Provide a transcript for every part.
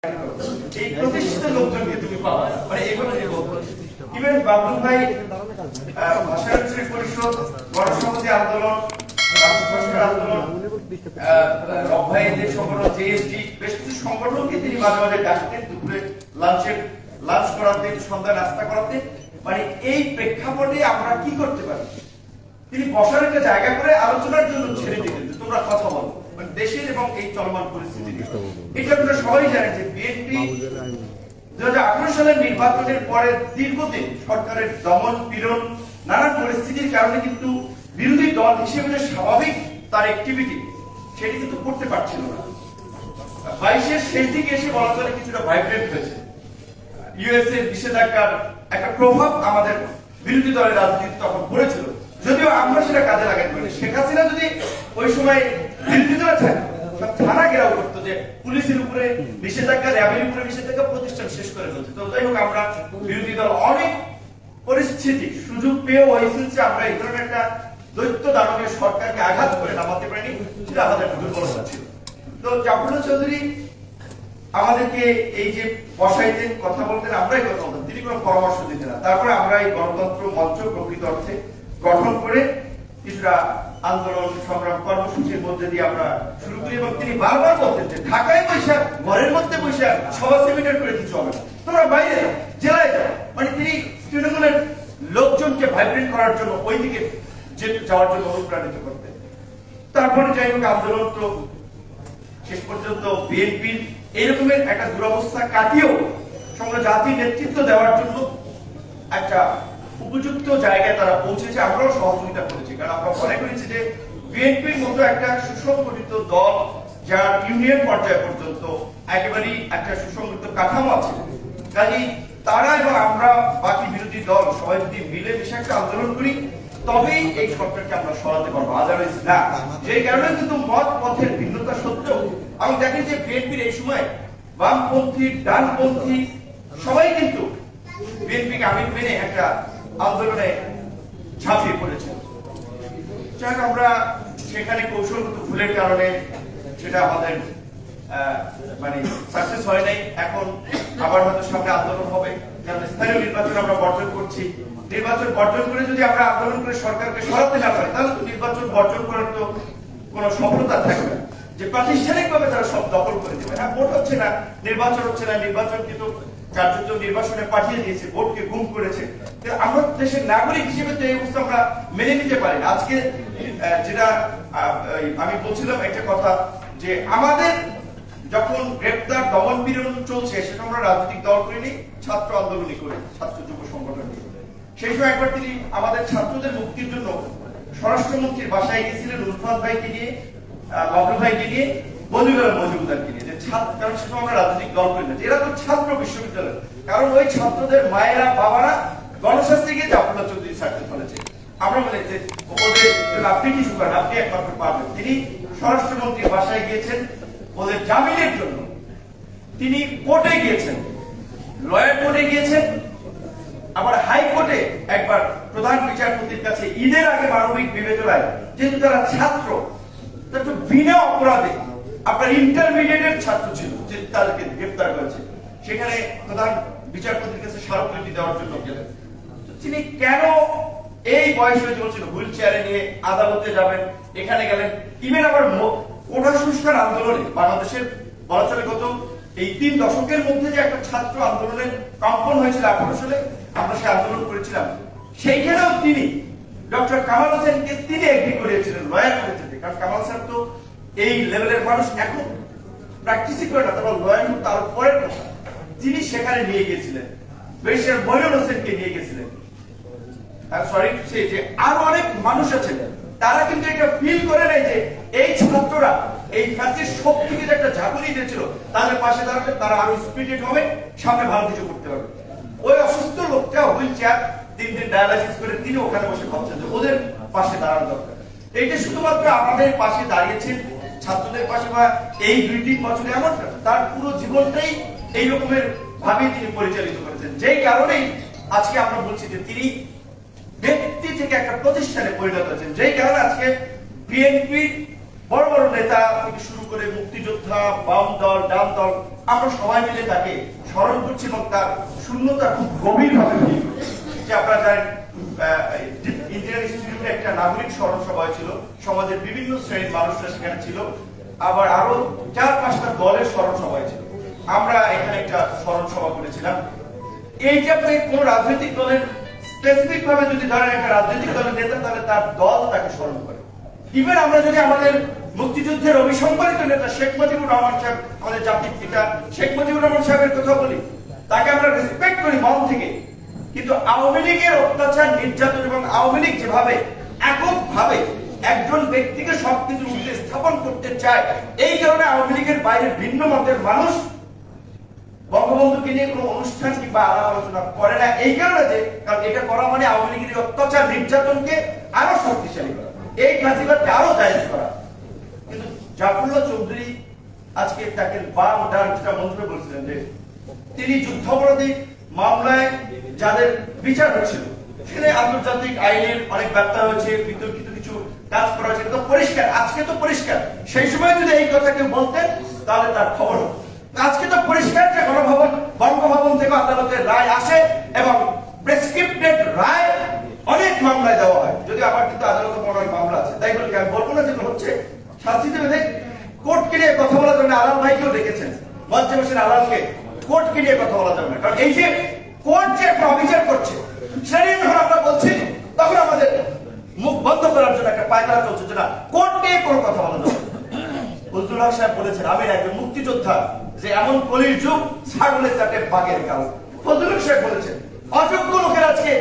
এই প্রতিষ্ঠিত লোকজনকে তুমি পাওয়া মানে এগুলো যে ইভেন বাবলু ভাই ভাষা পরিষদ গণসংহতি আন্দোলন আন্দোলন অভ্যায়ীদের সংগঠন জেএসডি বেশ কিছু সংগঠনকে তিনি মাঝে মাঝে ডাকতেন দুপুরে লাঞ্চ করাতে সন্ধ্যা নাস্তা করাতে মানে এই প্রেক্ষাপটে আমরা কি করতে পারি তিনি বসার একটা জায়গা করে আলোচনার জন্য ছেড়ে দিতেন তোমরা কথা বলো দেশের এবং এই চলমান পরিস্থিতি এটা আমরা সবাই জানি যে বিএনপি 2018 সালের নির্বাচনের পরে দীর্ঘদিন সরকারের দমন পীড়ন নানান পরিস্থিতির কারণে কিন্তু বিরোধী দল হিসেবে যে স্বাভাবিক তার অ্যাক্টিভিটি সেটি কিন্তু করতে পারছিল না 22-এর শেষ দিকে এসে বলা চলে কিছুটা ভাইব্রেন্ট হয়েছে ইউএসএ নিষেধাজ্ঞার একটা প্রভাব আমাদের বিরোধী দলের রাজনীতি তখন পড়েছিল যদিও আমরা সেটা কাজে লাগাতে পারি শেখ হাসিনা যদি ওই সময় বিরোধী দলে থানা ঘেরাও করতো যে পুলিশের উপরে নিষেধাজ্ঞা র্যাবের উপরে নিষেধাজ্ঞা প্রতিষ্ঠান শেষ করে ফেলছে তো যাই হোক আমরা বিরোধী দল অনেক পরিস্থিতি সুযোগ পেয়েও হয়েছিল যে আমরা এই ধরনের একটা দৈত্য দানবের সরকারকে আঘাত করে নামাতে পারিনি সেটা আমাদের দুর্বলতা ছিল তো জাফরুল্লাহ চৌধুরী আমাদেরকে এই যে বসাইতেন কথা বলতেন আমরাই কথা বলতাম তিনি কোনো পরামর্শ দিতেন না তারপরে আমরা এই গণতন্ত্র মঞ্চ প্রকৃত অর্থে গঠন করে কিছুটা আন্দোলন সংগ্রাম কর্মসূচির মধ্যে দিয়ে আমরা শুরু করি এবং তিনি বারবার বলতেন যে ঢাকায় বৈশা ঘরের মধ্যে বৈশা সভা সেমিনার করে কিছু হবে তোমরা বাইরে জেলায় যাও মানে তিনি তৃণমূলের লোকজনকে ভাইব্রেট করার জন্য ওই দিকে যাওয়ার জন্য অনুপ্রাণিত করতেন তারপরে যাই হোক আন্দোলন তো শেষ পর্যন্ত বিএনপির এরকমের একটা দুরবস্থা কাটিয়েও সমগ্র জাতির নেতৃত্ব দেওয়ার জন্য একটা উপযুক্ত জায়গায় তারা পৌঁছেছে আমরাও সহযোগিতা করেছি কারণ আমরা মনে করেছি যে বিএনপির মতো একটা সুসংগঠিত দল যার ইউনিয়ন পর্যায় পর্যন্ত একেবারেই একটা সুসংগঠিত কাঠামো আছে কাজেই তারা এবং আমরা বাকি বিরোধী দল সবাই যদি মিলে মিশে একটা আন্দোলন করি তবেই এই সরকারকে আমরা সরাতে পারবো আদারওয়াইজ না যেই কারণে কিন্তু মত পথের ভিন্নতা সত্ত্বেও আমি দেখি যে বিএনপির এই সময় বামপন্থী ডানপন্থী সবাই কিন্তু বিএনপিকে আমির মেনে একটা আন্দোলনে ঝাঁপিয়ে পড়েছে যাক আমরা সেখানে কৌশলগত ভুলের কারণে সেটা আমাদের মানে সাকসেস হয় নাই এখন আবার হয়তো সামনে আন্দোলন হবে কারণ স্থানীয় নির্বাচন আমরা বর্জন করছি নির্বাচন বর্জন করে যদি আমরা আন্দোলন করে সরকারকে সরাতে না পারি তাহলে তো নির্বাচন বর্জন করার তো কোনো সফলতা থাকবে না যে প্রাতিষ্ঠানিকভাবে তারা সব দখল করে দেবে হ্যাঁ ভোট হচ্ছে না নির্বাচন হচ্ছে না নির্বাচন কিন্তু কার্যত নির্বাচনে পাঠিয়ে দিয়েছে ভোটকে গুম করেছে আমরা দেশের নাগরিক হিসেবে তো এই অবস্থা আমরা মেনে নিতে পারি না আজকে যেটা আমি বলছিলাম একটা কথা যে আমাদের যখন গ্রেপ্তার দমন পীড়ন চলছে সেটা আমরা রাজনৈতিক দল করিনি ছাত্র আন্দোলনই করি ছাত্র যুব সংগঠন সেই সময় একবার তিনি আমাদের ছাত্রদের মুক্তির জন্য স্বরাষ্ট্রমন্ত্রীর বাসায় গিয়েছিলেন উলফাত ভাইকে নিয়ে বাবলু ভাইকে নিয়ে বদিউল মজুমদারকে নিয়ে যে ছাত্র কারণ সেটা আমরা রাজনৈতিক দল করি না এরা তো ছাত্র বিশ্ববিদ্যালয় কারণ ওই ছাত্রদের মায়েরা বাবারা গণশাস্ত্রে গিয়ে জাফরুল্লাহ চৌধুরী স্যারকে ফেলেছে আমরা বলি যে ওদের আপনি কিছু করেন আপনি একমাত্র পারবেন তিনি স্বরাষ্ট্রমন্ত্রীর বাসায় গিয়েছেন ওদের জামিনের জন্য তিনি কোর্টে গিয়েছেন লয়ার কোর্টে গিয়েছেন আবার হাইকোর্টে একবার প্রধান বিচারপতির কাছে ঈদের আগে মানবিক বিবেচনায় যেহেতু তারা ছাত্র একটু বিনা অপরাধে আপনার ইন্টারমিডিয়েটের ছাত্র ছিল যে তাদেরকে গ্রেফতার করেছে সেখানে প্রধান বিচারপতির কাছে স্মারকলিপি দেওয়ার জন্য গেলেন তিনি কেন এই বয়সে বলছিল হুইল চেয়ারে নিয়ে আদালতে যাবেন এখানে গেলেন ইভেন আবার কোটা সংস্কার আন্দোলনে বাংলাদেশের বলা চলে গত এই 3 দশকের মধ্যে যে একটা ছাত্র আন্দোলনের কম্পন হয়েছিল 18 সালে আমরা সেই আন্দোলন করেছিলাম সেইখানেও তিনি ডক্টর কামাল হোসেনকে তিনি এগ্রি করিয়েছিলেন লয়ার করেছেন কারণ কামাল হোসেন তো এই লেভেলের মানুষ এখন প্র্যাকটিসই করে না তারপর লয়ার তার পরের কথা তিনি সেখানে নিয়ে গিয়েছিলেন বেশির মইনুল হোসেনকে নিয়ে গেছিলেন সরি টু সে যে আরো অনেক মানুষ আছেন তারা কিন্তু এটা ফিল করে নেয় যে এই ছাত্ররা এই ফ্যাসিস্ট শক্তিকে যে একটা ঝাঁকুনি দিয়েছিল তাদের পাশে দাঁড়াতে তারা আরো স্পিরিটেড হবে সামনে ভালো কিছু করতে পারবে ওই অসুস্থ লোকটা হুইল চেয়ার 3 দিন ডায়ালাইসিস করে তিনি ওখানে বসে ভাবছেন যে ওদের পাশে দাঁড়ানো দরকার এইটা শুধুমাত্র আমাদের পাশে দাঁড়িয়েছেন ছাত্রদের পাশে বা এই 2-3 বছরে এমন তার পুরো জীবনটাই এই রকমের ভাবে তিনি পরিচালিত করেছেন যেই কারণেই আজকে আমরা বলছি যে তিনি ব্যক্তি থেকে একটা প্রতিষ্ঠানে পরিণত হয়েছেন যেই কারণে আজকে বিএনপির বড় বড় নেতা থেকে শুরু করে মুক্তিযোদ্ধা, বাম দল, ডান দল, আমরা সবাই মিলে তাকে স্মরণ করছি এবং তার শূন্যতা খুব গভীরভাবে ফিল করছি। যে আপনারা জানেন ইঞ্জিনিয়ারিং ইনস্টিটিউটে একটা নাগরিক স্মরণ সভা ছিল, সমাজের বিভিন্ন শ্রেণীর মানুষরা সেখানে ছিল, আবার আরো 4-5টা দলের স্মরণ সভা ছিল। আমরা এখানে একটা স্মরণ সভা করেছিলাম। এই যে আপনি কোন রাজনৈতিক দলের স্পেসিফিক ভাবে যদি ধরেন একটা রাজনৈতিক দলের নেতা, তাহলে তার দল তাকে স্মরণ করে। ইভেন আমরা যদি আমাদের মুক্তিযুদ্ধের অবিসংবাদিত নেতা শেখ মুজিবুর রহমান সাহেব, আমাদের জাতির পিতা শেখ মুজিবুর রহমান সাহেবের কথা বলি, তাকে আমরা রেসপেক্ট করি মন থেকে, কিন্তু আওয়ামী লীগের অত্যাচার, নির্যাতন এবং আওয়ামী লীগ যেভাবে এককভাবে একজন ব্যক্তিকে সবকিছু উল্টে স্থাপন করতে চায়, এই কারণে আওয়ামী লীগের বাইরে ভিন্ন মতের মানুষ বঙ্গবন্ধুকে নিয়ে কোনো অনুষ্ঠান কিংবা আলাপ আলোচনা করে না। এই কারণে যে, কারণ এটা করা মানে আওয়ামী লীগের অত্যাচার, নির্যাতনকে আরো শক্তিশালী করা, এই ফ্যাসিবাদকে আরো জায়েজ করা। কিন্তু জাফরুল্লাহ চৌধুরী আজকে তাকে বাম ডান যেটা মন্ত্রী বলছিলেন যে তিনি যুদ্ধাপরাধী মামলায় যাদের বিচার হচ্ছিল সেখানে আন্তর্জাতিক আইনের অনেক ব্যত্যয় হয়েছে, বিতর্কিত কিছু কাজ করা হয়েছে, এটা তো পরিষ্কার, আজকে তো পরিষ্কার। সেই সময় যদি এই কথা কেউ বলতেন তাহলে তার খবর হতো। আজকে তো পরিষ্কার যে গণভবন, বঙ্গভবন থেকে আদালতের রায় আসে এবং প্রেসক্রিপ্টেড রায় অনেক মামলায় দেওয়া হয়। যদি আমার কিন্তু আদালতে অনেক মামলা আছে, তাই বলে আমি বলবো না যেগুলো হচ্ছে শাস্তি দেবে। কোর্টকে নিয়ে কথা বলার জন্য আলাল ভাইকেও দেখেছেন, মজ্জা হোসেন আলালকে কোর্টকে নিয়ে কথা বলা যাবে না, কারণ এই যে কোর্ট যে একটা অবিচার করছে সেটা নিয়ে যখন আমরা বলছি তখন আমাদের মুখ বন্ধ করার জন্য একটা পায়তারা চলছে যে না, কোর্ট নিয়ে কোনো কথা বলা যাবে। ফজলুল হক সাহেব বলেছেন আমি একজন মুক্তিযোদ্ধা, যে এমন কলির যুগ ছাগলের চাটে বাঘের কাল। ফজলুল হক সাহেব বলেছেন অযোগ্য লোকের আজকে,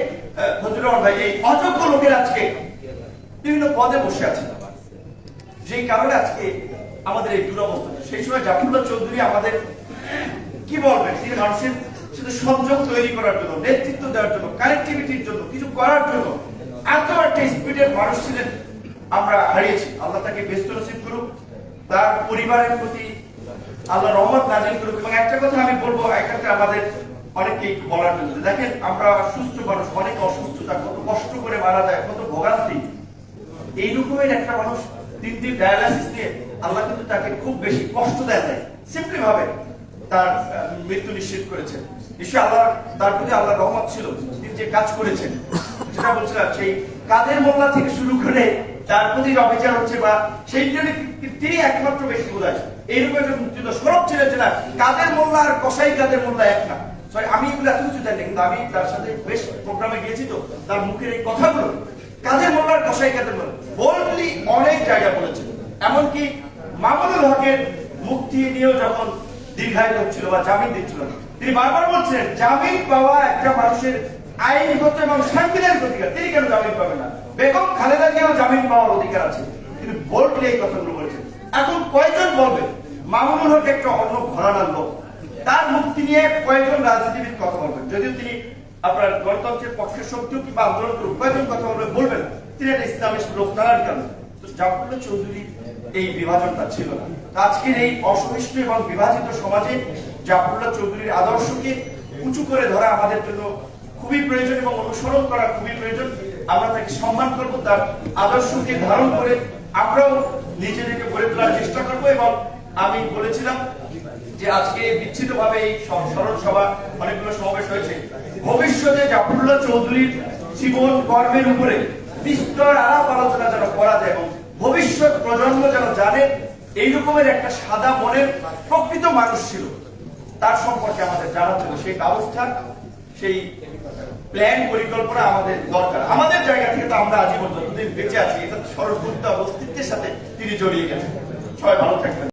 ফজলুর রহমান ভাই, এই অযোগ্য লোকের আজকে বিভিন্ন পদে বসে আছে, যে কারণে আজকে আমাদের এই দুরবস্থা। সেই সময় জাফরুল্লাহ চৌধুরী আমাদের কি বলবেন, তিনি মানুষের সাথে সংযোগ তৈরি করার জন্য, নেতৃত্ব দেওয়ার জন্য, কানেক্টিভিটির জন্য, কিছু করার জন্য এত একটা স্পিডের মানুষ ছিলেন, আমরা হারিয়েছি। আল্লাহ তাকে ব্যস্ত নসিব করুক, তার পরিবারের প্রতি আল্লাহ রহমত নাজিল করুক। এবং একটা কথা আমি বলবো, একটা আমাদের অনেককে একটু বলার জন্য, দেখেন আমরা সুস্থ মানুষ, অনেক অসুস্থতা, কত কষ্ট করে মারা যায়, কত ভোগান্তি, এই রকমের একটা মানুষ 3 দিন ডায়ালাইসিস নিয়ে আল্লাহ কিন্তু তাকে খুব বেশি কষ্ট দেয় নাই, সিম্পলি ভাবে তার মৃত্যু নিশ্চিত করেছেন। নিশ্চয়ই আল্লাহ তার প্রতি আল্লাহ রহমত ছিল, তিনি যে কাজ করেছেন, যেটা বলছিলাম সেই কাদের মোল্লা থেকে শুরু করে তার প্রতি অবিচার হচ্ছে, বা সেই জন্য তিনি একমাত্র ব্যক্তি বোধ হয় এইরকম একটা মুক্তিযোদ্ধা সরব ছিলেন যে না, কাদের মোল্লা আর কসাই কাদের মোল্লা এক না। সরি, আমি এগুলো এত কিছু জানি, কিন্তু আমি তার সাথে বেশ প্রোগ্রামে গিয়েছি, তো তার মুখের এই কথাগুলো কাদের মোল্লার কসাই কাদের মোল্লা বললি অনেক জায়গা বলেছেন। এমনকি মামুনুল হকের মুক্তি নিয়েও যখন দীর্ঘায়িত হচ্ছিল বা জামিন দিচ্ছিল, তিনি বারবার বলছিলেন জামিন পাওয়া একটা মানুষের আইনগত এবং সাংবিধানিক অধিকার, তিনি কেন জামিন পাবেন না, বেগম খালেদাকেও জামিন পাওয়ার অধিকার আছে। তিনি বোল্ডলি এই কথাগুলো বলেছেন। এখন কয়জন বলবে মামুনুল হক একটা অন্য ঘরানার লোক, তার মুক্তি নিয়ে কয়জন রাজনীতিবিদ কথা বলবেন? যদিও তিনি আপনার গণতন্ত্রের পক্ষে শক্তিও কিংবা আন্দোলন করুক, কয়জন কথা বলবেন তিনি একটা ইসলামিস্ট লোক, তার কারণে। তো জাফরুল্লাহ চৌধুরী এই বিভাজনটা ছিল না। আজকের এই অসহিষ্ণু এবং বিভাজিত সমাজে জাফরুল্লাহ চৌধুরীর আদর্শকে উঁচু করে ধরা আমাদের জন্য খুবই প্রয়োজন এবং অনুসরণ করা খুবই প্রয়োজন। আমরা তাকে সম্মান করব, তার আদর্শকে ধারণ করে আমরাও নিজেদেরকে গড়ে তোলার চেষ্টা করবো। এবং আমি বলেছিলাম যে আজকে বিচ্ছিন্নভাবে এই স্মরণ সভা, অনেকগুলো সমাবেশ হয়েছে, ভবিষ্যতে জাফরুল্লাহ চৌধুরীর জীবন কর্মের উপরে বিস্তর আলাপ আলোচনা যেন করা যায় এবং ভবিষ্যৎ প্রজন্ম যেন জানে এই রকমের একটা সাদা মনের প্রকৃত মানুষ ছিল, তার সম্পর্কে আমাদের জানা ছিল। সেই ব্যবস্থা, সেই প্ল্যান, পরিকল্পনা আমাদের দরকার। আমাদের জায়গা থেকে তো আমরা আজীবন যতদিন বেঁচে আছি, এটা সর্বভূত অস্তিত্বের সাথে তিনি জড়িয়ে গেছেন। সবাই ভালো থাকবেন।